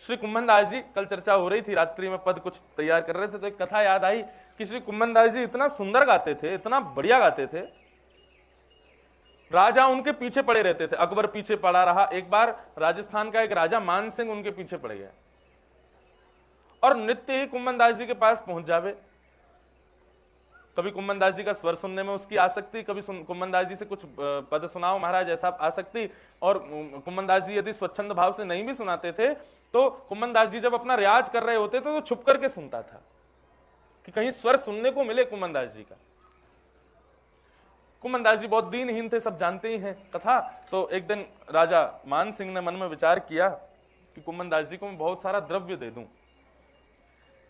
श्री कुंभन दास जी, कल चर्चा हो रही थी, रात्रि में पद कुछ तैयार कर रहे थे तो एक कथा याद आई कि श्री कुंभन दास जी इतना सुंदर गाते थे, इतना बढ़िया गाते थे, राजा उनके पीछे पड़े रहते थे। अकबर पीछे पड़ा रहा, एक बार राजस्थान का एक राजा मान सिंह उनके पीछे पड़ गया और नित्य ही कुंभन दास जी के पास पहुंच जावे। कभी कुंभन दास जी का स्वर सुनने में उसकी आसक्ति, कभी कुंभन दास जी से कुछ पद सुनाओ महाराज ऐसा आसक्ति। और कुंभन दास जी यदि स्वच्छंद भाव से नहीं भी सुनाते थे तो कुंभन दास जी जब अपना रियाज कर रहे होते थे तो छुप करके सुनता था कि कहीं स्वर सुनने को मिले कुंभन दास जी का। कुंभन दास जी बहुत दीनहीन थे, सब जानते ही हैं कथा। तो एक दिन राजा मान सिंह ने मन में विचार किया कि कुंभन दास जी को मैं बहुत सारा द्रव्य दे दूं,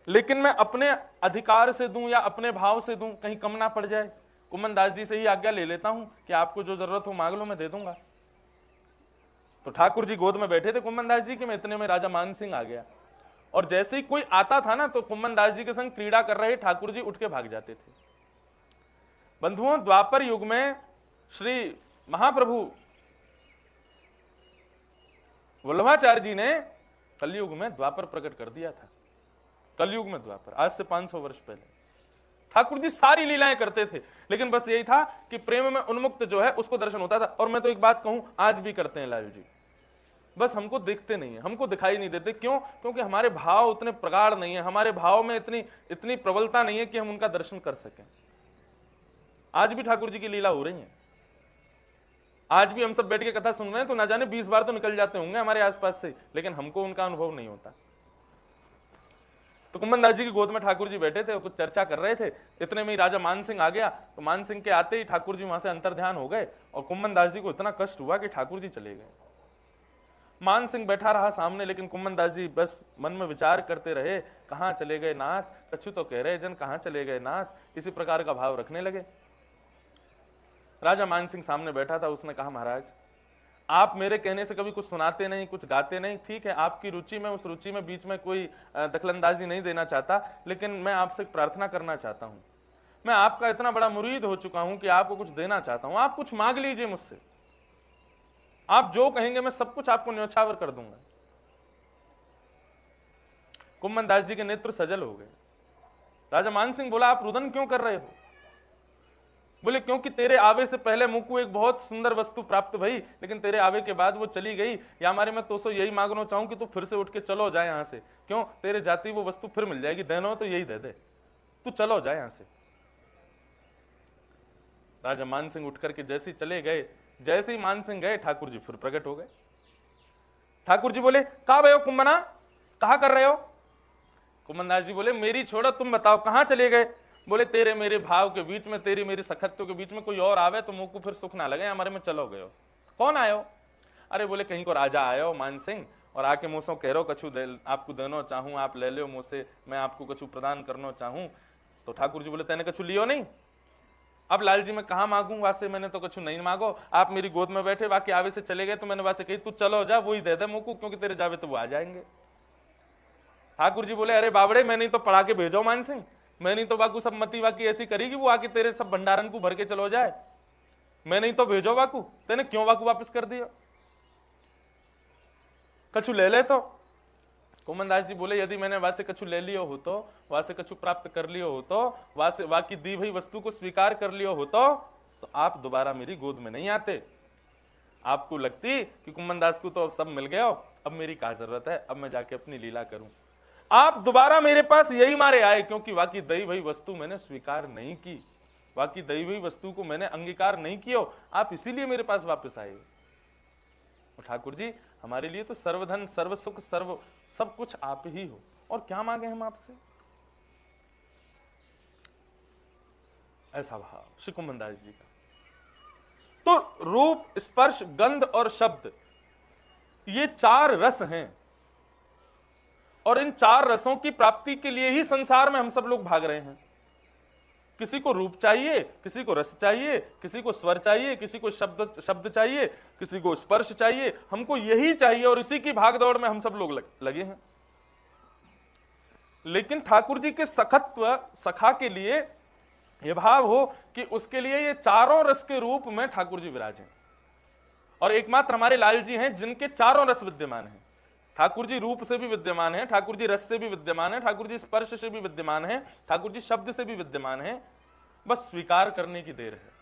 लेकिन मैं अपने अधिकार से दूं या अपने भाव से दूं, कहीं कम ना पड़ जाए। कुंभन दास जी से ही आज्ञा ले लेता हूं कि आपको जो जरूरत हो मांग लो, मैं दे दूंगा। तो ठाकुर जी गोद में बैठे थे कुंभन दास जी के, में इतने में राजा मान सिंह आ गया और जैसे ही कोई आता था ना तो कुंभन दास जी के संग क्रीड़ा कर रहे ठाकुर जी उठ के भाग जाते थे। बंधुओं, द्वापर युग में श्री महाप्रभु वल्लभाचार्य जी ने कलयुग में द्वापर प्रकट कर दिया था। कलयुग में द्वापर, आज से 500 वर्ष पहले ठाकुर जी सारी लीलाएं करते थे, लेकिन बस यही था कि प्रेम में उन्मुक्त जो है उसको दर्शन होता था। और मैं तो एक बात कहूं, आज भी करते हैं लाल जी, बस हमको दिखते नहीं है, हमको दिखाई नहीं देते। क्यों? क्योंकि हमारे भाव उतने प्रगाढ़ नहीं है, हमारे भाव में इतनी प्रबलता नहीं है कि हम उनका दर्शन कर सकें। आज भी ठाकुर जी की लीला हो रही है, आज भी हम सब बैठ के कथा सुन रहे हैं तो ना जाने 20 बार तो निकल जाते होंगे हमारे आसपास से, लेकिन हमको उनका अनुभव नहीं होता। तो कुंभन दास जी की गोद में ठाकुर जी बैठे थे और कुछ चर्चा कर रहे थे, इतने में ही राजा मान सिंह आ गया। तो मान सिंह के आते ही ठाकुर जी वहां से अंतर्ध्यान हो गए और कुंभन दास जी को इतना कष्ट हुआ कि ठाकुर जी चले गए। मान सिंह बैठा रहा सामने, लेकिन कुंभन दास जी बस मन में विचार करते रहे, कहां चले गए नाथ, कछु तो कह रहे जन कहां चले गए नाथ, इसी प्रकार का भाव रखने लगे। राजा मान सिंह सामने बैठा था, उसने कहा महाराज आप मेरे कहने से कभी कुछ सुनाते नहीं, कुछ गाते नहीं, ठीक है आपकी रुचि में, उस रुचि में बीच में कोई दखलंदाजी नहीं देना चाहता, लेकिन मैं आपसे प्रार्थना करना चाहता हूं। मैं आपका इतना बड़ा मुरीद हो चुका हूं कि आपको कुछ देना चाहता हूं, आप कुछ मांग लीजिए मुझसे, आप जो कहेंगे मैं सब कुछ आपको न्यौछावर कर दूंगा। कुंभन दास जी के नेत्र सजल हो गए। राजा मान सिंह बोला आप रुदन क्यों कर रहे हो? बोले क्योंकि तेरे आवे से पहले मुझको एक बहुत सुंदर वस्तु प्राप्त भई, लेकिन तेरे आवे के बाद वो चली गई। या हमारे मैं तो यही मांगना चाहूं कि तू फिर से उठ के चलो जाए यहां से। क्यों? तेरे जाती वो वस्तु फिर मिल जाएगी, देना हो तो यही दे दे, तू चलो जाए यहां से। राजा मान सिंह उठ करके जैसे ही चले गए, जैसे ही मान सिंह गए ठाकुर जी फिर प्रकट हो गए। ठाकुर जी बोले कहां गए हो कुंभना, कहां कर रहे हो? कुंभन दास जी बोले मेरी छोड़ो, तुम बताओ कहां चले गए? बोले तेरे मेरे भाव के बीच में, तेरी मेरी सखत्व के बीच में कोई और आवे तो मुंह को फिर सुख ना लगे, हमारे में चलो गए हो। कौन आयो? अरे बोले कहीं को राजा आयो मान सिंह, और आके मुझसे कह रहो कछु आपको देना चाहूं, आप ले लो मुझसे, मैं आपको कछु प्रदान करना चाहूं। तो ठाकुर जी बोले तेने कछु लियो नहीं? अब लाल जी मैं कहा मांगू, वासे मैंने तो कछु नहीं मांगो, आप मेरी गोद में बैठे बाकी आवे से चले गए तो मैंने वासे कही तू चलो जा, वही दे दे मुंह को, क्योंकि तेरे जावे तो वो आ जाएंगे। ठाकुर जी बोले अरे बाबड़े मैं नहीं तो पढ़ा के भेजो मान सिंह, मैं नहीं तो बाकू सब मती वाकी ऐसी करेगी वो आके तेरे सब भंडारन को भर के चलो जाए, मैं नहीं तो भेजो बाकू, तेने क्यों बाकू वापस कर दिया, कछु ले ले। तो कुंभन दास जी बोले यदि मैंने वासे कछु ले लियो हो तो, वासे कछु प्राप्त कर लियो हो तो, वासे वाकी दी हुई वस्तु को स्वीकार कर लियो हो तो आप दोबारा मेरी गोद में नहीं आते। आपको लगती कि कुंभन दास को तो अब सब मिल गया, अब मेरी क्या जरूरत है, अब मैं जाके अपनी लीला करूं। आप दोबारा मेरे पास यही मारे आए क्योंकि वाकी दई हुई वस्तु मैंने स्वीकार नहीं की, वाकी दई हुई वस्तु को मैंने अंगीकार नहीं किया, आप इसीलिए मेरे पास वापस आए। ठाकुर जी हमारे लिए तो सर्वधन सर्व सुख सर्व सब कुछ आप ही हो, और क्या मांगे हम आपसे? ऐसा भाव श्री कुंभन दास जी का। तो रूप स्पर्श गंध और शब्द ये 4 रस हैं, और इन 4 रसों की प्राप्ति के लिए ही संसार में हम सब लोग भाग रहे हैं। किसी को रूप चाहिए, किसी को रस चाहिए, किसी को स्वर चाहिए, किसी को शब्द चाहिए, किसी को स्पर्श चाहिए, हमको यही चाहिए और इसी की भागदौड़ में हम सब लोग लगे हैं। लेकिन ठाकुर जी के सखत्व सखा के लिए यह भाव हो कि उसके लिए ये 4 रस के रूप में ठाकुर जी विराजे, और एकमात्र हमारे लाल जी हैं जिनके 4 रस विद्यमान हैं। ठाकुर जी रूप से भी विद्यमान है, ठाकुर जी रस से भी विद्यमान है, ठाकुर जी स्पर्श से भी विद्यमान है, ठाकुर जी शब्द से भी विद्यमान है, बस स्वीकार करने की देर है।